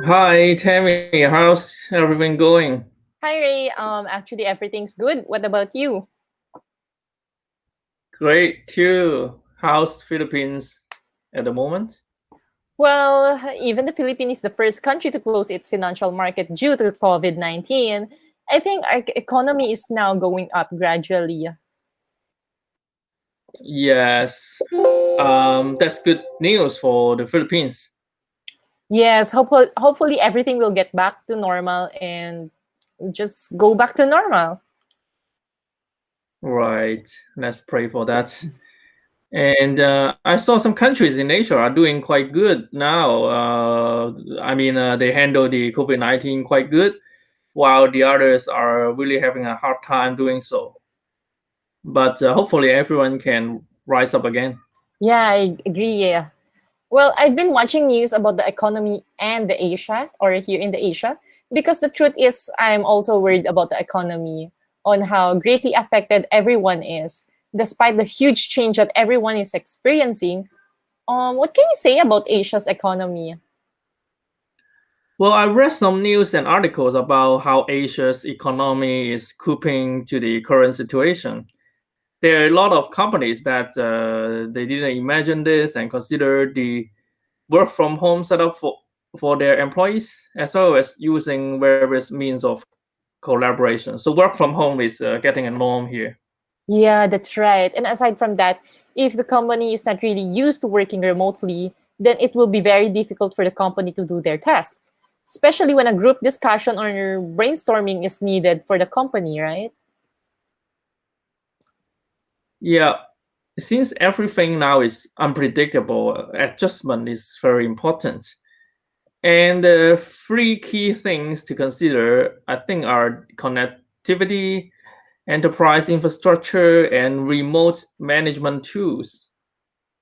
Hi, Tammy. How's everything going? Hi Ray. Actually everything's good. What about you? Great too. How's Philippines at the moment? Well, even the Philippines is the first country to close its financial market due to COVID-19. I think our economy is now going up gradually. Yes. That's good news for the Philippines. Yes, hopefully everything will get back to normal and just go back to normal. Right. Let's pray for that. And I saw some countries in Asia are doing quite good now. They handle the COVID-19 quite good, while the others are really having a hard time doing so. But hopefully everyone can rise up again. Yeah, I agree. Yeah. Well, I've been watching news about the economy and the Asia or here in the Asia because the truth is I'm also worried about the economy on how greatly affected everyone is despite the huge change that everyone is experiencing. What can you say about Asia's economy? Well, I read some news and articles about how Asia's economy is coping to the current situation. There are a lot of companies that they didn't imagine this and consider the work from home setup for their employees, as well as using various means of collaboration. So work from home is getting a norm here. Yeah, that's right. And aside from that, if the company is not really used to working remotely, then it will be very difficult for the company to do their task, especially when a group discussion or brainstorming is needed for the company, right? Yeah, since everything now is unpredictable, adjustment is very important. And the three key things to consider, I think, are connectivity, enterprise infrastructure, and remote management tools.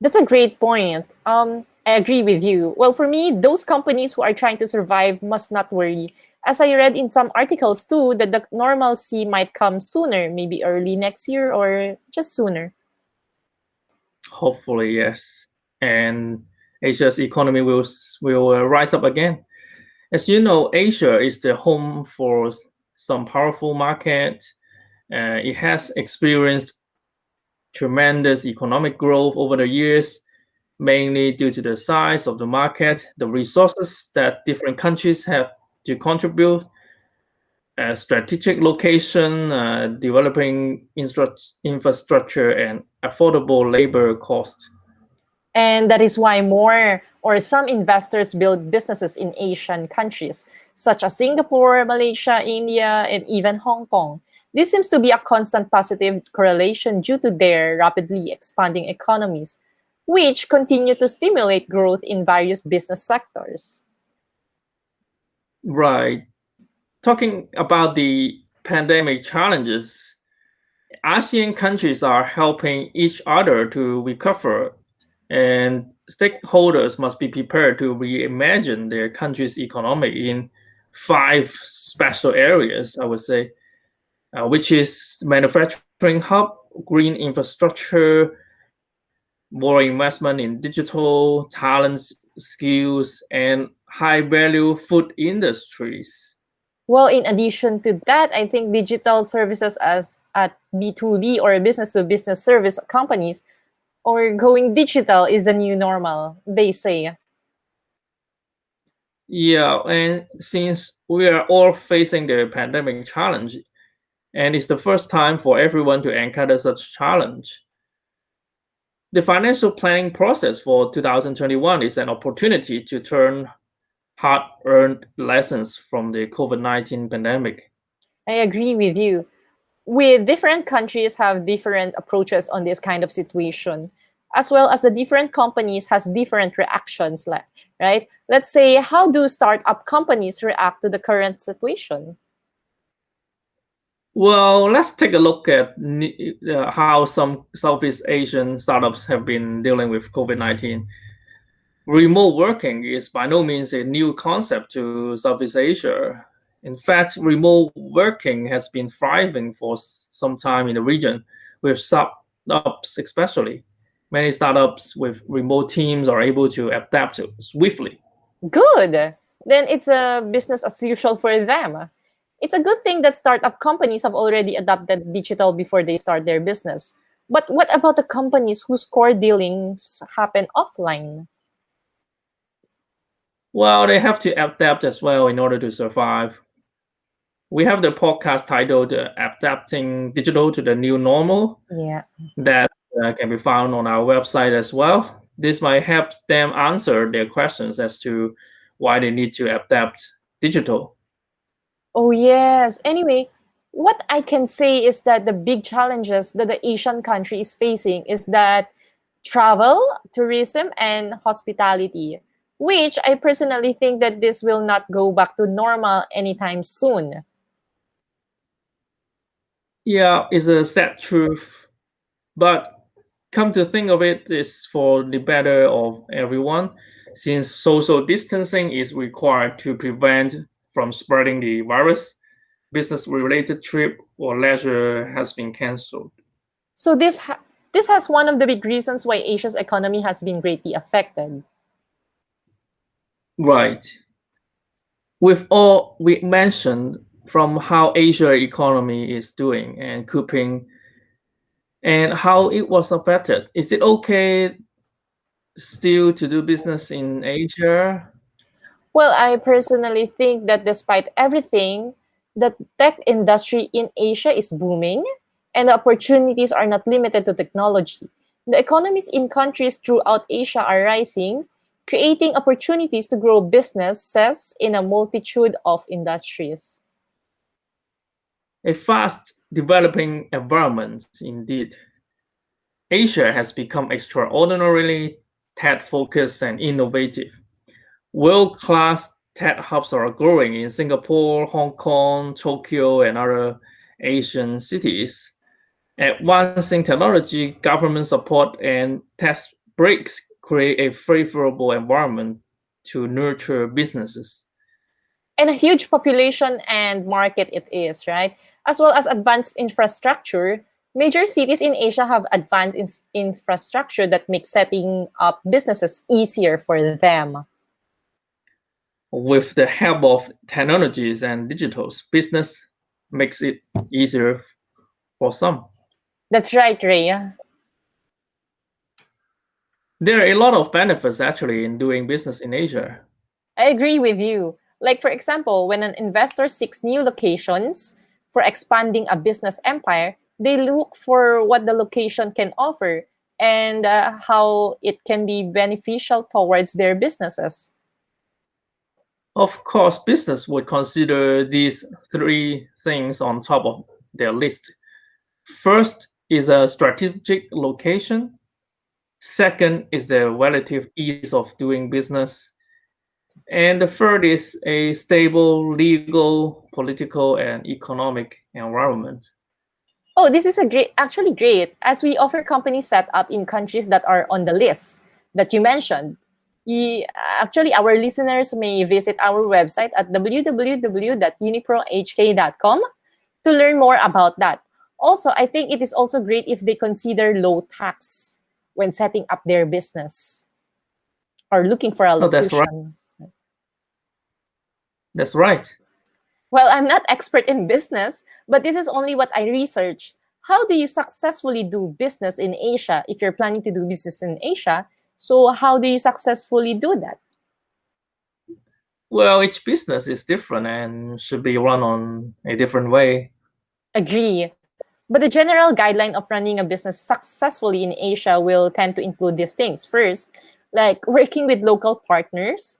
That's a great point. I agree with you. Well, for me, those companies who are trying to survive must not worry. As I read in some articles too, that the normalcy might come sooner, maybe early next year or just sooner. Hopefully, yes. And Asia's economy will rise up again. As you know, Asia is the home for some powerful market. It has experienced tremendous economic growth over the years, mainly due to the size of the market, the resources that different countries have to contribute, strategic location, developing infrastructure, and affordable labor cost. And that is why more or some investors build businesses in Asian countries, such as Singapore, Malaysia, India, and even Hong Kong. This seems to be a constant positive correlation due to their rapidly expanding economies, which continue to stimulate growth in various business sectors. Right. Talking about the pandemic challenges, ASEAN countries are helping each other to recover, and stakeholders must be prepared to reimagine their country's economy in five special areas, I would say, which is manufacturing hub, green infrastructure, more investment in digital talents, skills, and high value food industries. Well, in addition to that, I think digital services as at B2B or business to business service companies or going digital is the new normal, they say. Yeah, and since we are all facing the pandemic challenge, and it's the first time for everyone to encounter such challenge, the financial planning process for 2021 is an opportunity to turn hard-earned lessons from the COVID-19 pandemic. I agree with you. With different countries have different approaches on this kind of situation, as well as the different companies has different reactions, right? Let's say, how do startup companies react to the current situation? Well, let's take a look at how some Southeast Asian startups have been dealing with COVID-19. Remote working is by no means a new concept to Southeast Asia. In fact, remote working has been thriving for some time in the region, with startups especially. Many startups with remote teams are able to adapt swiftly. Good. then it's a business as usual for them. It's a good thing that startup companies have already adopted digital before they start their business. But what about the companies whose core dealings happen offline? Well, they have to adapt as well in order to survive. We have the podcast titled Adapting Digital to the New Normal Yeah. that can be found on our website as well. This might help them answer their questions as to why they need to adapt digital. Oh, yes. Anyway, what I can say is that the big challenges that the Asian country is facing is that travel, tourism, and hospitality, which I personally think that this will not go back to normal anytime soon. Yeah, it's a sad truth, but come to think of it, it's for the better of everyone, since social distancing is required to prevent from spreading the virus. Business-related trip or leisure has been cancelled. So this has one of the big reasons why Asia's economy has been greatly affected. Right. With all we mentioned from how Asia economy is doing and coping and how it was affected, is it okay still to do business in Asia? Well, I personally think that despite everything, the tech industry in Asia is booming and the opportunities are not limited to technology. The economies in countries throughout Asia are rising, creating opportunities to grow businesses in a multitude of industries. A fast developing environment indeed. Asia has become extraordinarily tech focused and innovative. World-class tech hubs are growing in Singapore, Hong Kong, Tokyo, and other Asian cities. Advancing technology, government support, and tax breaks create a favorable environment to nurture businesses. And a huge population and market it is, right? As well as advanced infrastructure, major cities in Asia have advanced infrastructure that makes setting up businesses easier for them. With the help of technologies and digitals, business makes it easier for some. That's right, Ray. There are a lot of benefits actually in doing business in Asia. I agree with you. Like, for example, when an investor seeks new locations for expanding a business empire, they look for what the location can offer and how it can be beneficial towards their businesses. Of course, business would consider these three things on top of their list. First is a strategic location. Second is the relative ease of doing business. And the third is a stable legal, political, and economic environment. Oh, this is actually great, as we offer companies set up in countries that are on the list that you mentioned. Actually, our listeners may visit our website at www.uniprohk.com to learn more about that. Also, I think it is also great if they consider low tax when setting up their business or looking for a Oh, that's right. location. That's right. Well, I'm not expert in business, but this is only what I research. How do you successfully do business in Asia if you're planning to do business in Asia? So how do you successfully do that? Well, each business is different and should be run on a different way. Agree. But the general guideline of running a business successfully in Asia will tend to include these things. First, like working with local partners.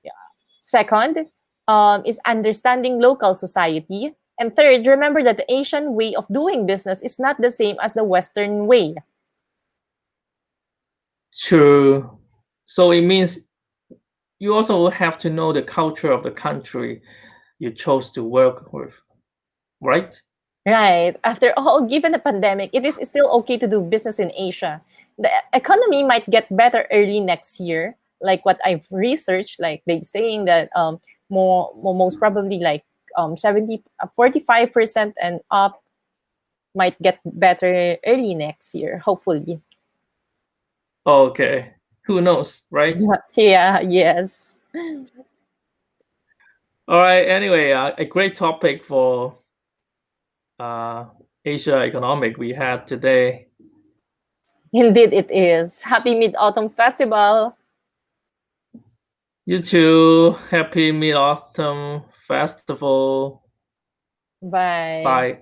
Yeah. Second, is understanding local society. And third, remember that the Asian way of doing business is not the same as the Western way. True. So it means you also have to know the culture of the country you chose to work with, right? Right. After all, given the pandemic, it is still okay to do business in Asia. The economy might get better early next year, like what I've researched. Like they're saying that most probably like 45% and up might get better early next year, hopefully. Okay. Who knows, right? Yeah, yes. All right. Anyway, a great topic for Asia economic we had today. Indeed, it is. Happy Mid-Autumn Festival. You too. Happy Mid-Autumn Festival. Bye. Bye.